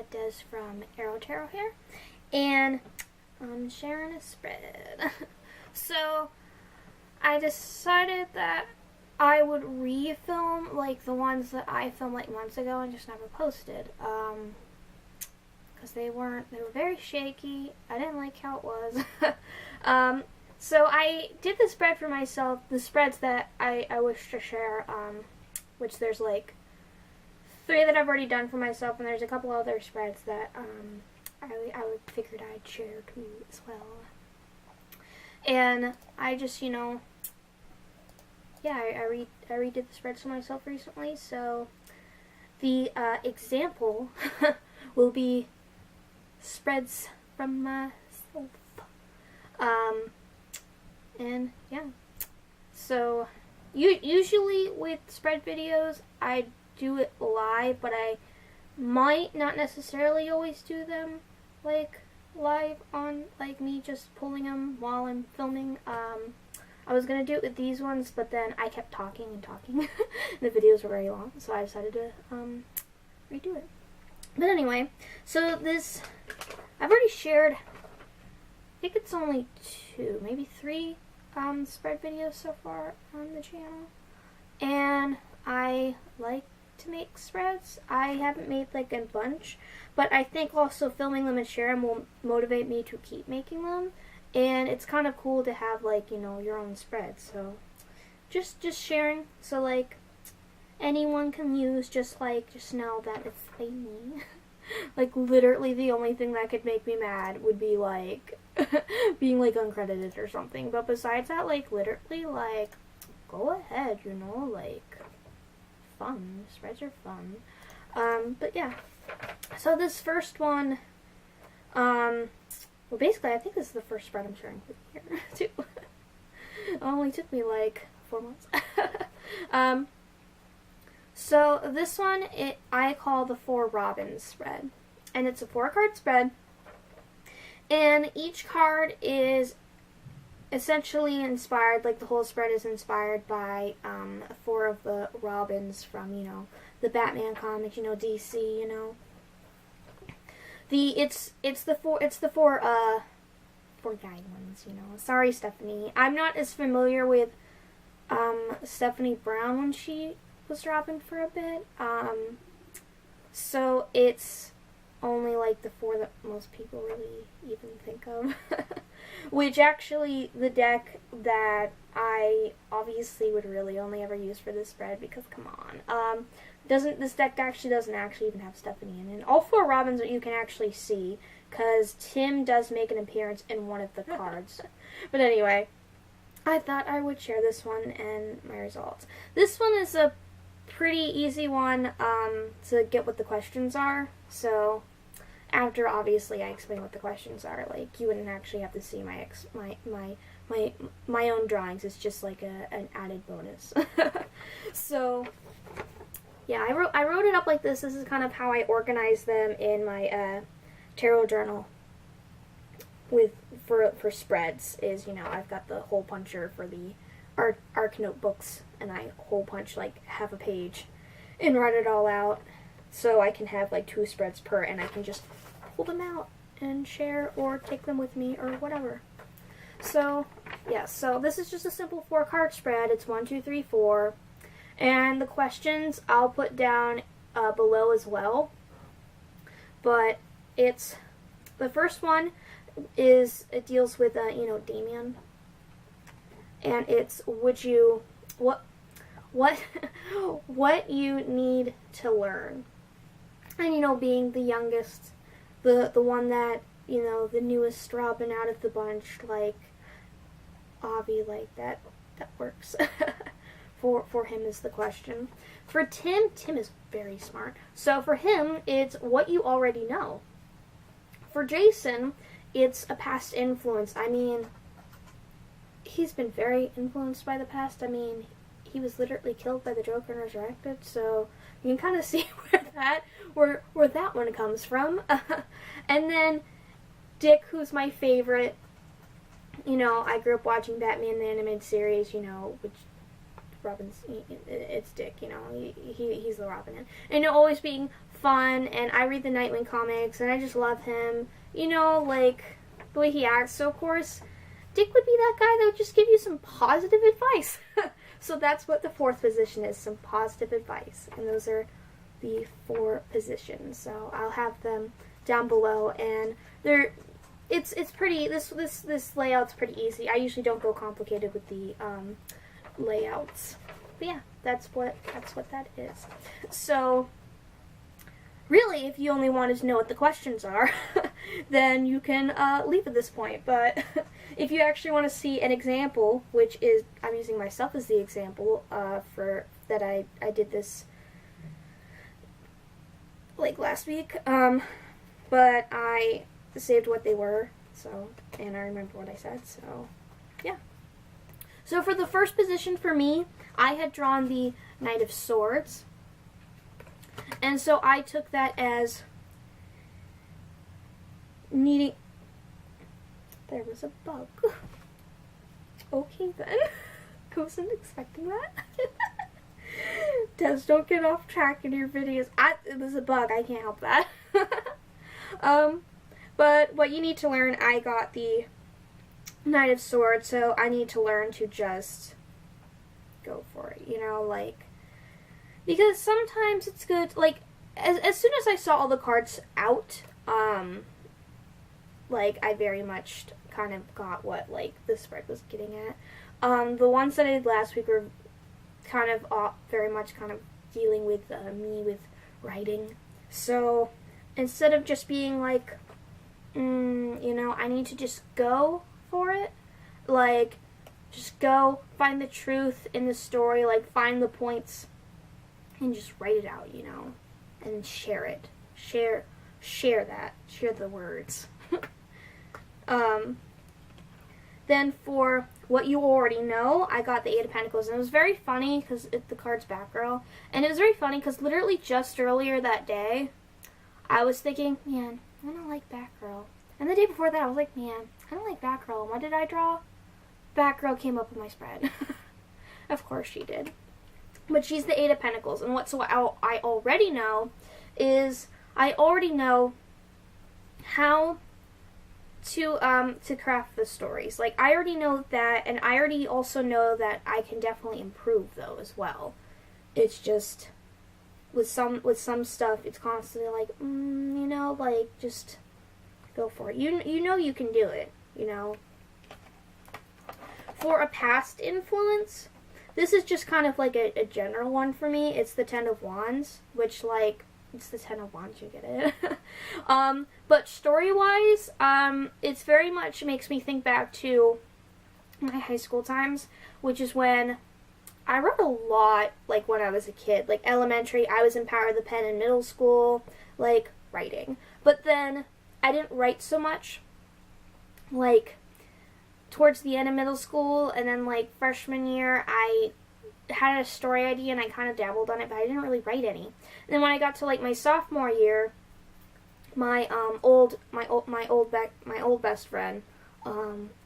Des from Aro-Tarot here, and I'm sharing a spread. So, I decided that I would re-film, like, the ones that I filmed, like, months ago and just never posted, because they were very shaky. I didn't like how it was. So I did the spread for myself, the spreads that I wish to share, which there's like 3 that I've already done for myself, and there's a couple other spreads that I figured I'd share too as well. And I just, yeah, I redid the spreads for myself recently, so the example will be spreads from myself. And yeah, so usually with spread videos I do it live, but I might not necessarily always do them like live on, like, me just pulling them while I'm filming. I was gonna do it with these ones, but then I kept talking and talking. The videos were very long, so I decided to redo it. But anyway, so this, I've already shared, I think it's only 2, maybe 3 spread videos so far on the channel, and I like to make spreads. I haven't made like a bunch, but I think also filming them and sharing them will motivate me to keep making them, and it's kind of cool to have, like, your own spread. So just sharing, so like anyone can use, just know that it's like me. Like, literally the only thing that could make me mad would be like being like uncredited or something, but besides that, like, literally, like, go ahead, like, fun. Spreads are fun. But yeah, so this first one, well, basically I think this is the first spread I'm sharing with you here too. It only took me like 4 months. So this one, I call the 4 Robins spread, and it's a 4-card spread, and each card is essentially inspired, like the whole spread is inspired by 4 of the Robins from, the Batman comics, DC, It's the four guy ones, Sorry, Stephanie. I'm not as familiar with Stephanie Brown when she was dropping for a bit. So it's only like the 4 that most people really even think of. Which actually, the deck that I obviously would really only ever use for this spread, because come on, this deck doesn't actually even have Stephanie in it. All 4 Robins that you can actually see, because Tim does make an appearance in one of the cards. But anyway, I thought I would share this one and my results. This one is a pretty easy one to get what the questions are. So after, obviously, I explain what the questions are, like, you wouldn't actually have to see my own drawings. It's just like an added bonus. So yeah, I wrote it up like this. This is kind of how I organize them in my tarot journal for spreads. Is, I've got the hole puncher for the arc notebooks, and I hole punch like half a page and write it all out, so I can have like 2 spreads per, and I can just pull them out and share or take them with me or whatever. So yeah, so this is just a simple 4-card spread. It's 1, 2, 3, 4, and the questions I'll put down below as well. But it's, the first one is, it deals with Damian, and it's what you need to learn. And being the youngest, the one that, the newest Robin out of the bunch, like Avi, like that works. For him is the question. For Tim is very smart. So for him, it's what you already know. For Jason, it's a past influence. I mean, he's been very influenced by the past. I mean, he was literally killed by the Joker and resurrected, so you can kind of see where that one comes from. And then Dick, who's my favorite. I grew up watching Batman the animated series, which Robin's, it's Dick, he's the Robin. And always being fun, and I read the Nightwing comics, and I just love him. You know, like, the way he acts. So, of course, Dick would be that guy that would just give you some positive advice. So that's what the fourth position is, some positive advice. And those are the 4 positions. So I'll have them down below, and it's pretty, this layout's pretty easy. I usually don't go complicated with the layouts. But yeah, that's what that is. So really, if you only wanted to know what the questions are, then you can leave at this point. But if you actually want to see an example, which is, I'm using myself as the example for that I did this like last week, but I saved what they were, so, and I remember what I said, so yeah. So for the first position for me, I had drawn the Knight of Swords. And so I took that as needing... There was a bug. Okay then. I wasn't expecting that. Des, don't get off track in your videos. It was a bug. I can't help that. But what you need to learn, I got the Knight of Swords, so I need to learn to just go for it, you know, like, because sometimes it's good, like, as soon as I saw all the cards out, like, I very much kind of got what, like, the spread was getting at. The ones that I did last week were kind of very much kind of dealing with me with writing, so instead of just being like, you know, I need to just go for it, like, just go find the truth in the story, like, find the points and just write it out, you know, and share it. Share the words. Then for what you already know, I got the 8 of Pentacles, and it was very funny because the card's Batgirl, and it was very funny because literally just earlier that day, I was thinking, man, I don't like Batgirl. And the day before that, I was like, man, I don't like Batgirl. What did I draw? Batgirl came up in my spread. Of course she did. But she's the 8 of Pentacles. And what I already know is, I already know how to craft the stories. Like, I already know that, and I already also know that I can definitely improve, though, as well. It's just, with some stuff, it's constantly like, you know, like, just go for it. You know you can do it, you know. For a past influence, this is just kind of like a general one for me. It's the 10 of Wands, which, like, it's the 10 of Wands, you get it. But story-wise, it's very much makes me think back to my high school times, which is when I wrote a lot, like, when I was a kid. Like, elementary, I was in Power of the Pen in middle school, like, writing. But then, I didn't write so much, like, towards the end of middle school, and then, like, freshman year, I had a story idea, and I kind of dabbled on it, but I didn't really write any. And then when I got to, like, my sophomore year, my old best friend,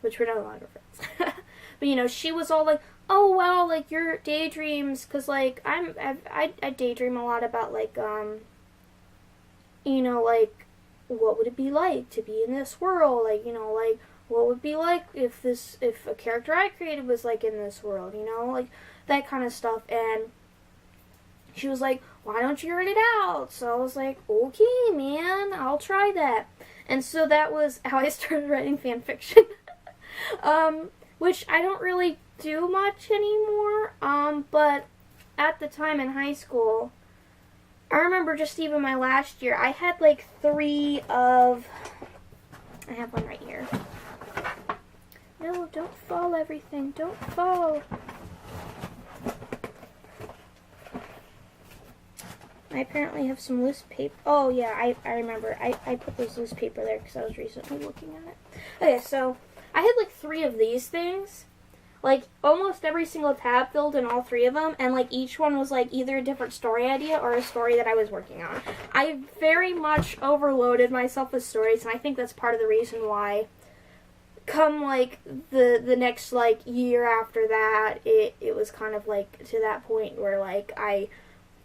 which we're no longer friends, but, you know, she was all like, oh, wow, like, your daydreams, because, like, I daydream a lot about, like, you know, like, what would it be like to be in this world, like, you know, like, what would it be like if a character I created was, like, in this world, you know, like, that kind of stuff. And she was like, why don't you write it out? So I was like, okay, man, I'll try that. And so that was how I started writing fan fiction. Which I don't really do much anymore, but at the time in high school, I remember just even my last year, I had like 3 of, I have one right here. No, don't fall everything, don't fall. I apparently have some loose paper. Oh yeah, I remember. I put this loose paper there because I was recently looking at it. Okay, so I had like 3 of these things. Like, almost every single tab filled in all 3 of them, and, like, each one was, like, either a different story idea or a story that I was working on. I very much overloaded myself with stories, and I think that's part of the reason why, come, like, the next, like, year after that, it was kind of, like, to that point where, like, I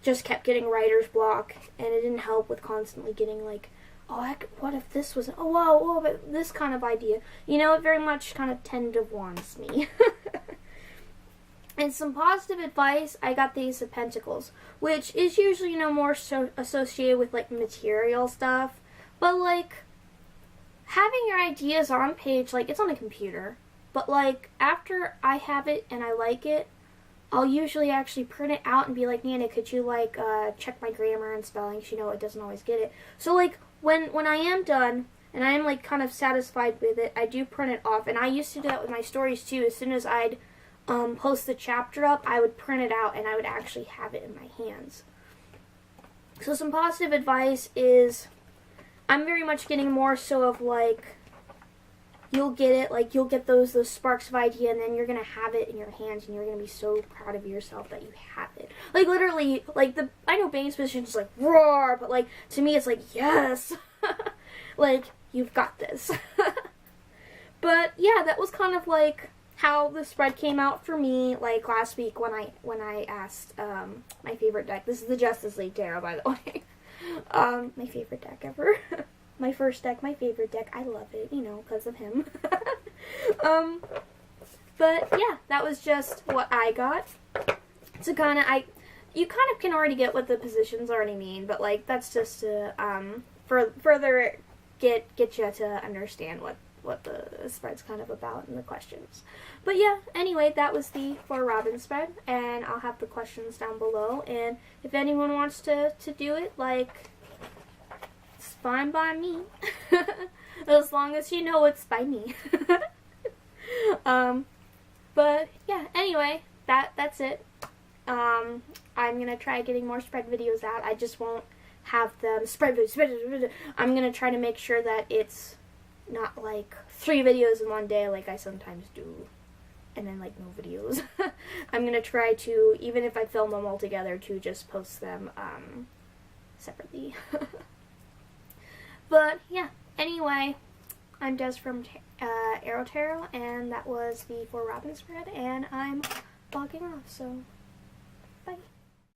just kept getting writer's block, and it didn't help with constantly getting like, oh, what if this was, oh, whoa, but this kind of idea. You know, it very much kind of tentative wants me. And some positive advice, I got the Ace of Pentacles, which is usually, you know, more so associated with, like, material stuff. But, like, having your ideas on page, like, it's on a computer. But, like, after I have it and I like it, I'll usually actually print it out and be like, Nana, could you, like, check my grammar and spelling? 'Cause, you know, it doesn't always get it. So, like, when I am done and I am, like, kind of satisfied with it, I do print it off. And I used to do that with my stories, too. As soon as I'd post the chapter up, I would print it out and I would actually have it in my hands. So some positive advice is, I'm very much getting more so of like, you'll get it, like you'll get those sparks of idea, and then you're gonna have it in your hands and you're gonna be so proud of yourself that you have it. Like literally, like I know Bane's position is like roar, but like to me it's like yes, like you've got this. But yeah, that was kind of like how the spread came out for me, like last week when I asked my favorite deck. This is the Justice League Tarot, by the way. My favorite deck ever. My first deck, my favorite deck. I love it, you know, because of him. But yeah, that was just what I got. So you kind of can already get what the positions already mean, but like that's just to further get you to understand what the spread's kind of about and the questions. But yeah, anyway, that was the For Robin spread, and I'll have the questions down below, and if anyone wants to do it, like, it's fine by me. As long as you know it's by me. But yeah, anyway, that's it. I'm gonna try getting more spread videos out. I just won't have them spread. I'm gonna try to make sure that it's not like 3 videos in one day like I sometimes do, and then like no videos. I'm gonna try to, even if I film them all together, to just post them separately. But yeah, anyway, I'm Des from Aro-Tarot, and that was the For Robin spread, and I'm logging off, so